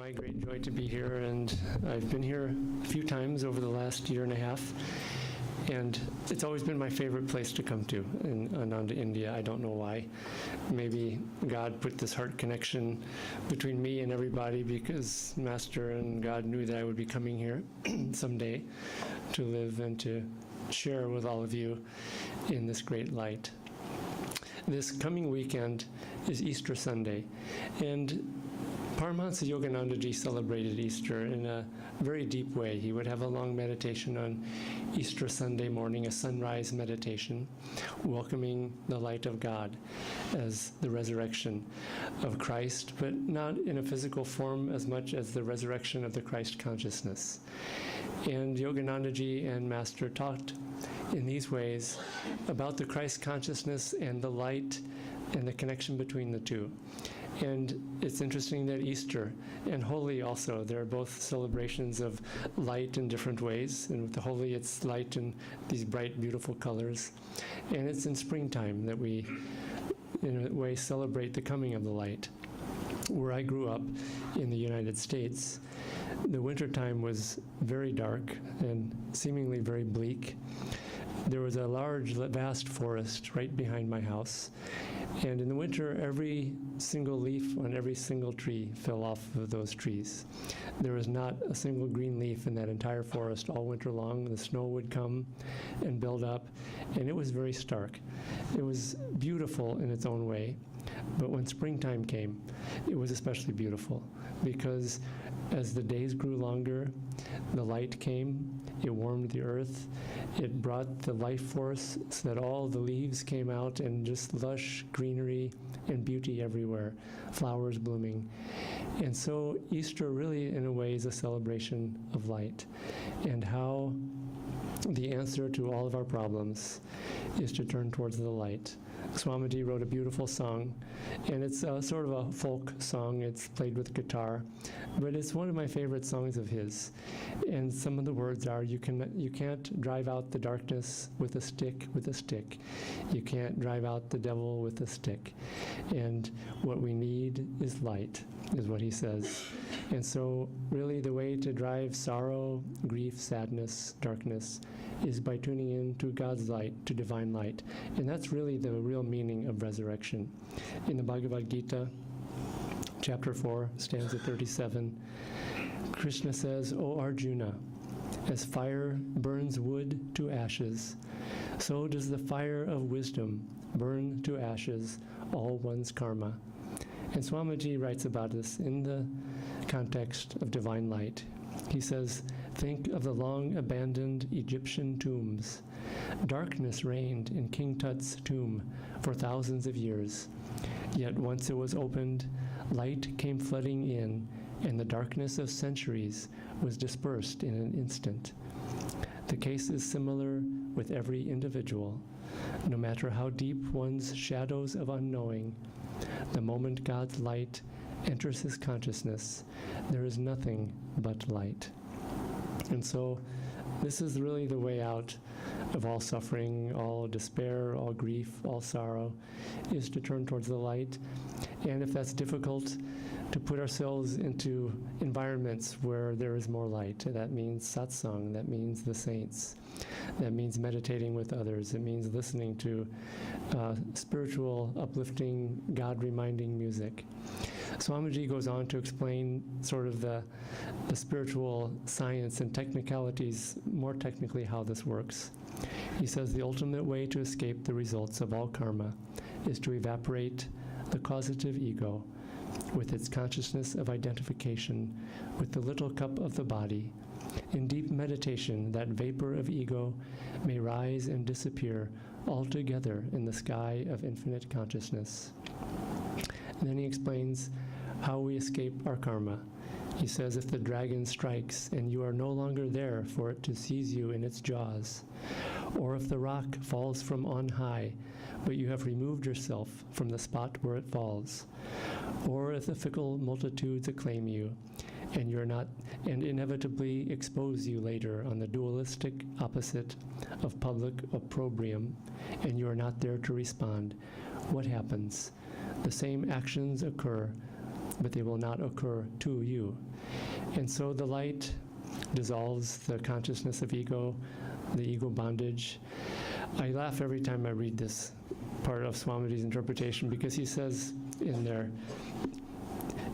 my great joy to be here, and I've been here a few times over the last year and a half, and it's always been my favorite place to come to in Ananda, India. I don't know why. Maybe God put this heart connection between me and everybody because Master and God knew that I would be coming here someday to live and to share with all of you in this great light. This coming weekend is Easter Sunday, and Paramahansa Yoganandaji celebrated Easter in a very deep way. He would have a long meditation on Easter Sunday morning, a sunrise meditation, welcoming the light of God as the resurrection of Christ, but not in a physical form as much as the resurrection of the Christ consciousness. And Yoganandaji and Master taught in these ways about the Christ consciousness and the light and the connection between the two. And it's interesting that Easter and Holi also, they're both celebrations of light in different ways. And with the Holi, it's light in these bright, beautiful colors. And it's in springtime that we, in a way, celebrate the coming of the light. Where I grew up in the United States, the wintertime was very dark and seemingly very bleak. There was a large, vast forest right behind my house. And in the winter, every single leaf on every single tree fell off of those trees. There was not a single green leaf in that entire forest all winter long. The snow would come and build up, and it was very stark. It was beautiful in its own way, but when springtime came, it was especially beautiful because as the days grew longer, the light came, it warmed the earth, it brought the life force so that all the leaves came out and just lush greenery and beauty everywhere, flowers blooming. And so Easter really, in a way, is a celebration of light and how the answer to all of our problems is to turn towards the light. Swamiji wrote a beautiful song, and it's sort of a folk song. It's played with guitar, but it's one of my favorite songs of his. And some of the words are, you can't drive out the darkness with a stick, You can't drive out the devil with a stick. And what we need is light, is what he says. And so really the way to drive sorrow, grief, sadness, darkness is by tuning in to God's light, to divine light. And that's really the real meaning of resurrection. In the Bhagavad Gita, chapter 4, stanza 37, Krishna says, O Arjuna, as fire burns wood to ashes, so does the fire of wisdom burn to ashes all one's karma. And Swamiji writes about this in the context of divine light. He says, think of the long-abandoned Egyptian tombs. Darkness reigned in King Tut's tomb for thousands of years. Yet once it was opened, light came flooding in, and the darkness of centuries was dispersed in an instant. The case is similar with every individual. No matter how deep one's shadows of unknowing, the moment God's light enters his consciousness, there is nothing but light. And so this is really the way out of all suffering, all despair, all grief, all sorrow, is to turn towards the light. And if that's difficult, to put ourselves into environments where there is more light. That means satsang, that means the saints, that means meditating with others, it means listening to spiritual, uplifting, God-reminding music. Swamiji goes on to explain sort of the spiritual science and technicalities, more technically how this works. He says the ultimate way to escape the results of all karma is to evaporate the causative ego with its consciousness of identification with the little cup of the body. In deep meditation, that vapor of ego may rise and disappear altogether in the sky of infinite consciousness. And then he explains how we escape our karma. He says, if the dragon strikes and you are no longer there for it to seize you in its jaws, or if the rock falls from on high, but you have removed yourself from the spot where it falls, or if the fickle multitudes acclaim you, and inevitably expose you later on the dualistic opposite of public opprobrium, and you are not there to respond, what happens? The same actions occur but they will not occur to you. And so the light dissolves the consciousness of ego, the ego bondage. I laugh every time I read this part of Swamiji's interpretation, because he says in there,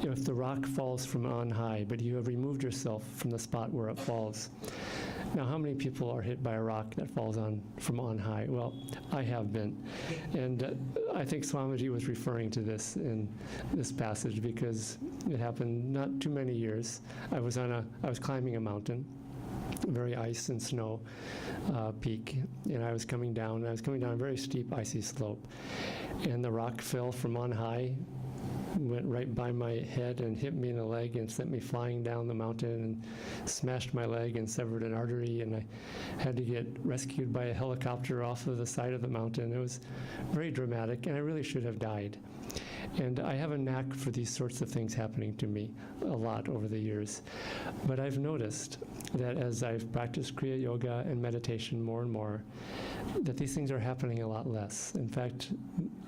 if the rock falls from on high, but you have removed yourself from the spot where it falls. Now, how many people are hit by a rock that falls from on high? Well, I have been. And I think Swamiji was referring to this in this passage, because it happened not too many years. I was climbing a mountain, very ice and snow peak, and I was coming down a very steep, icy slope. And the rock fell from on high, went right by my head and hit me in the leg and sent me flying down the mountain and smashed my leg and severed an artery, and I had to get rescued by a helicopter off of the side of the mountain. It was very dramatic, and I really should have died. And I have a knack for these sorts of things happening to me a lot over the years. But I've noticed that as I've practiced Kriya Yoga and meditation more and more, that these things are happening a lot less. In fact,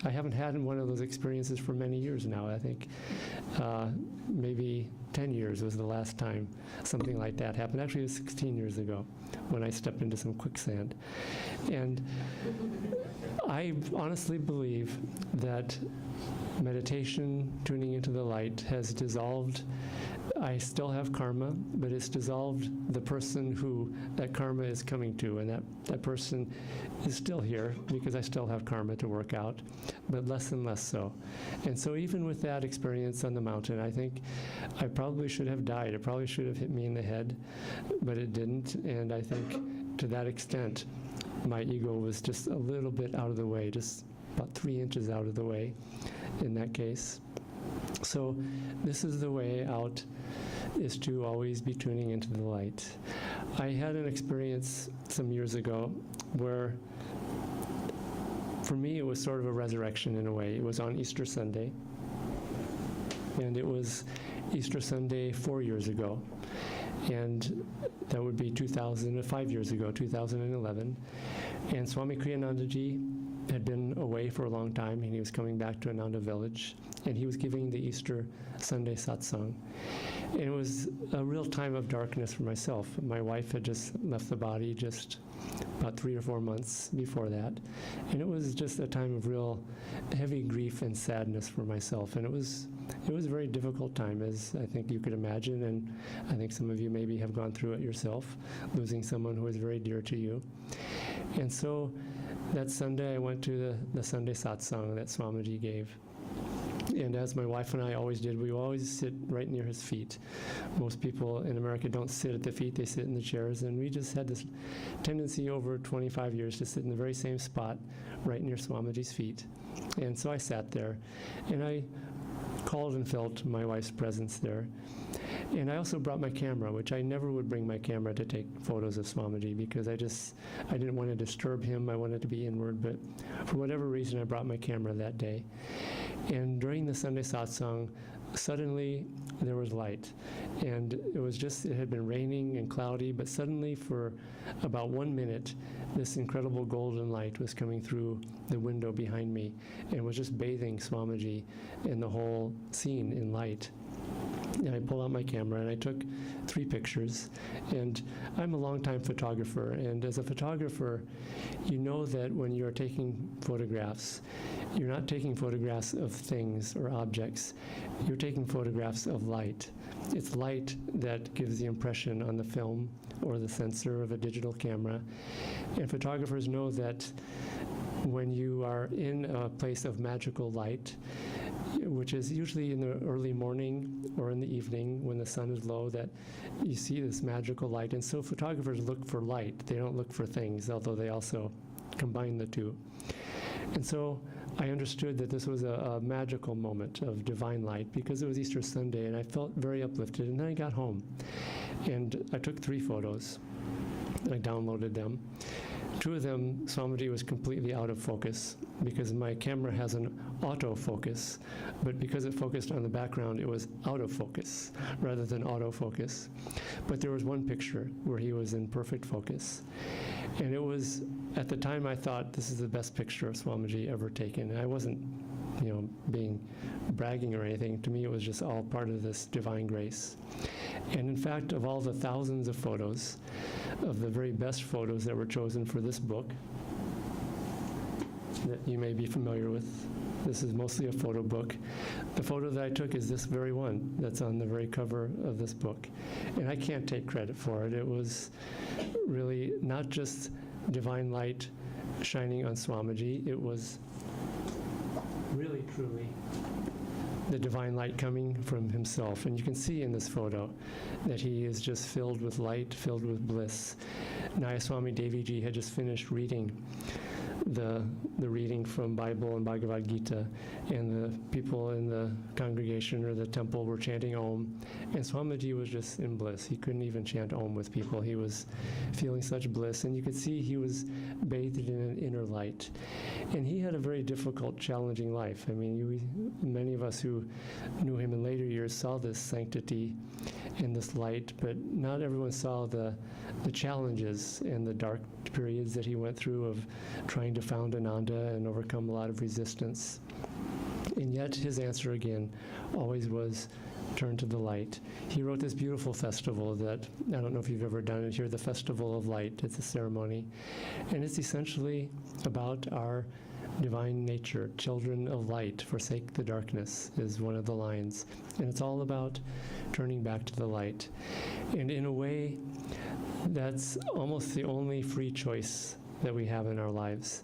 I haven't had one of those experiences for many years now. I think maybe 10 years was the last time something like that happened. Actually, it was 16 years ago when I stepped into some quicksand. And I honestly believe that meditation, tuning into the light, has dissolved. I still have karma, but it's dissolved the person who that karma is coming to, and that person is still here because I still have karma to work out, but less and less so. And so even with that experience on the mountain, I think I probably should have died. It probably should have hit me in the head, but it didn't. And I think to that extent, my ego was just a little bit out of the way, just about 3 inches out of the way in that case. So this is the way out, is to always be tuning into the light. I had an experience some years ago where, for me, it was sort of a resurrection in a way. It was on Easter Sunday, and it was Easter Sunday 4 years ago, and that would be 5 years ago, 2011, and Swami Kriyanandaji had been away for a long time, and he was coming back to Ananda village, and he was giving the Easter Sunday satsang. And it was a real time of darkness for myself. My wife had just left the body just about 3 or 4 months before that, and it was just a time of real heavy grief and sadness for myself. And it was a very difficult time, as I think you could imagine, and I think some of you maybe have gone through it yourself, losing someone who is very dear to you. And so that Sunday, I went to the Sunday satsang that Swamiji gave. And as my wife and I always did, we always sit right near his feet. Most people in America don't sit at the feet, they sit in the chairs. And we just had this tendency over 25 years to sit in the very same spot, right near Swamiji's feet. And so I sat there, and I called and felt my wife's presence there. And I also brought my camera, which I never would bring my camera to take photos of Swamiji, because I didn't want to disturb him. I wanted to be inward, but for whatever reason, I brought my camera that day. And during the Sunday satsang, suddenly there was light. And it had been raining and cloudy, but suddenly for about 1 minute, this incredible golden light was coming through the window behind me and was just bathing Swamiji and the whole scene in light. And I pulled out my camera and I took 3 pictures. And I'm a longtime photographer, and as a photographer, you know that when you're taking photographs, you're not taking photographs of things or objects, you're taking photographs of light. It's light that gives the impression on the film or the sensor of a digital camera. And photographers know that when you are in a place of magical light, which is usually in the early morning or in the evening when the sun is low, that you see this magical light. And so photographers look for light. They don't look for things, although they also combine the two. And so I understood that this was a magical moment of divine light, because it was Easter Sunday, and I felt very uplifted. And then I got home, and I took 3 photos. I downloaded them. 2 of them, Swamiji was completely out of focus, because my camera has an autofocus, but because it focused on the background, it was out of focus rather than autofocus. But there was one picture where he was in perfect focus. And it was, at the time I thought, this is the best picture of Swamiji ever taken. And I wasn't being bragging or anything. To me, it was just all part of this divine grace. And in fact, of all the thousands of photos, of the very best photos that were chosen for this book, that you may be familiar with, this is mostly a photo book. The photo that I took is this very one that's on the very cover of this book. And I can't take credit for it. It was really not just divine light shining on Swamiji. It was really, truly the divine light coming from himself. And you can see in this photo that he is just filled with light, filled with bliss. Nayaswami Deviji had just finished reading the reading from Bible and Bhagavad Gita, and the people in the congregation or the temple were chanting Om, and Swamiji was just in bliss. He couldn't even chant Om with people. He was feeling such bliss, and you could see he was bathed in an inner light. And he had a very difficult, challenging life. I mean, many of us who knew him in later years saw this sanctity and this light, but not everyone saw the challenges and the dark periods that he went through of trying to found Ananda and overcome a lot of resistance. And yet his answer again always was turn to the light. He wrote this beautiful festival that, I don't know if you've ever done it here, the Festival of Light. It's a ceremony. And it's essentially about our divine nature. Children of light, forsake the darkness is one of the lines. And it's all about turning back to the light. And in a way, that's almost the only free choice that we have in our lives.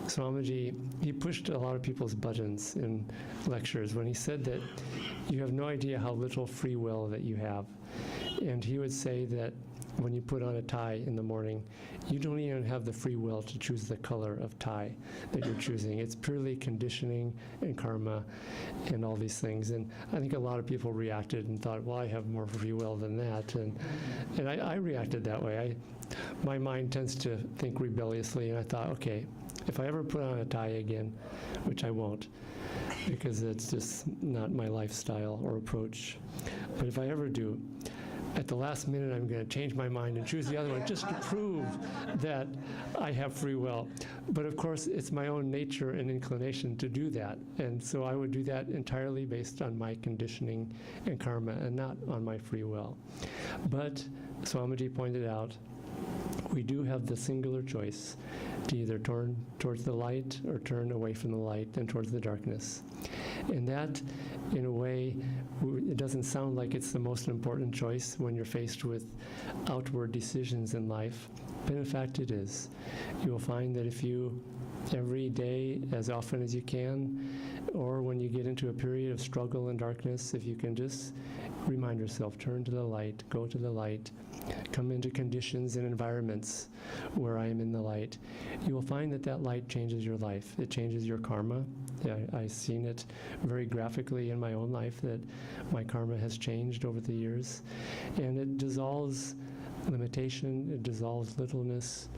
Swamiji, he pushed a lot of people's buttons in lectures when he said that you have no idea how little free will that you have. And he would say that when you put on a tie in the morning, you don't even have the free will to choose the color of tie that you're choosing. It's purely conditioning and karma and all these things. And I think a lot of people reacted and thought, well, I have more free will than that. And I reacted that way. My mind tends to think rebelliously, and I thought, okay, if I ever put on a tie again, which I won't, because it's just not my lifestyle or approach, but if I ever do, at the last minute I'm going to change my mind and choose the other one just to prove that I have free will. But of course, it's my own nature and inclination to do that. And so I would do that entirely based on my conditioning and karma and not on my free will. But Swamiji pointed out, we do have the singular choice to either turn towards the light or turn away from the light and towards the darkness. And that, in a way, it doesn't sound like it's the most important choice when you're faced with outward decisions in life, but in fact it is. You will find that if you, every day, as often as you can, or when you get into a period of struggle and darkness, if you can just remind yourself, turn to the light, go to the light, come into conditions and environments where I am in the light, you will find that that light changes your life. It changes your karma. I've seen it very graphically in my own life that my karma has changed over the years. And it dissolves limitation, it dissolves littleness.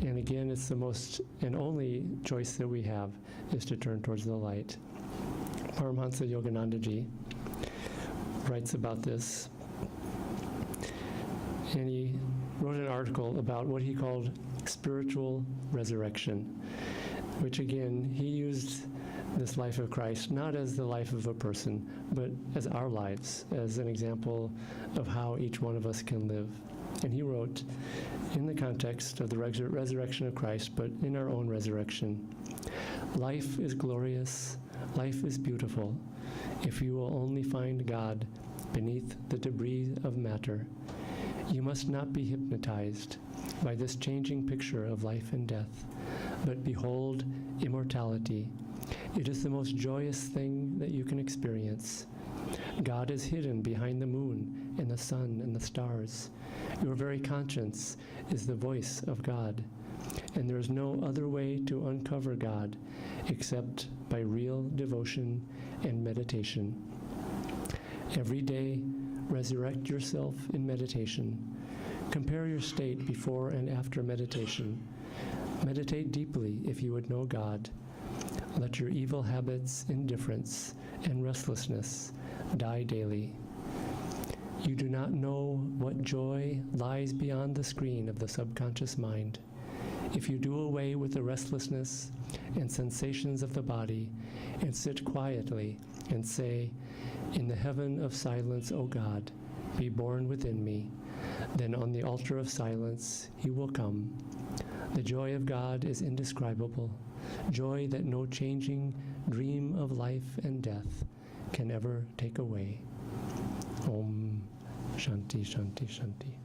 And again, it's the most and only choice that we have is to turn towards the light. Paramahansa Yoganandaji writes about this. And he wrote an article about what he called spiritual resurrection, which again, he used this life of Christ not as the life of a person, but as our lives, as an example of how each one of us can live. And he wrote, in the context of the resurrection of Christ, but in our own resurrection, life is glorious, life is beautiful, if you will only find God beneath the debris of matter. You must not be hypnotized by this changing picture of life and death, but behold immortality. It is the most joyous thing that you can experience. God is hidden behind the moon and the sun and the stars. Your very conscience is the voice of God, and there is no other way to uncover God except by real devotion and meditation. Every day, resurrect yourself in meditation. Compare your state before and after meditation. Meditate deeply if you would know God. Let your evil habits, indifference, and restlessness die daily. You do not know what joy lies beyond the screen of the subconscious mind. If you do away with the restlessness and sensations of the body and sit quietly and say, "In the heaven of silence, O God, be born within me," then on the altar of silence he will come. The joy of God is indescribable, joy that no changing dream of life and death can ever take away. Om Shanti Shanti Shanti.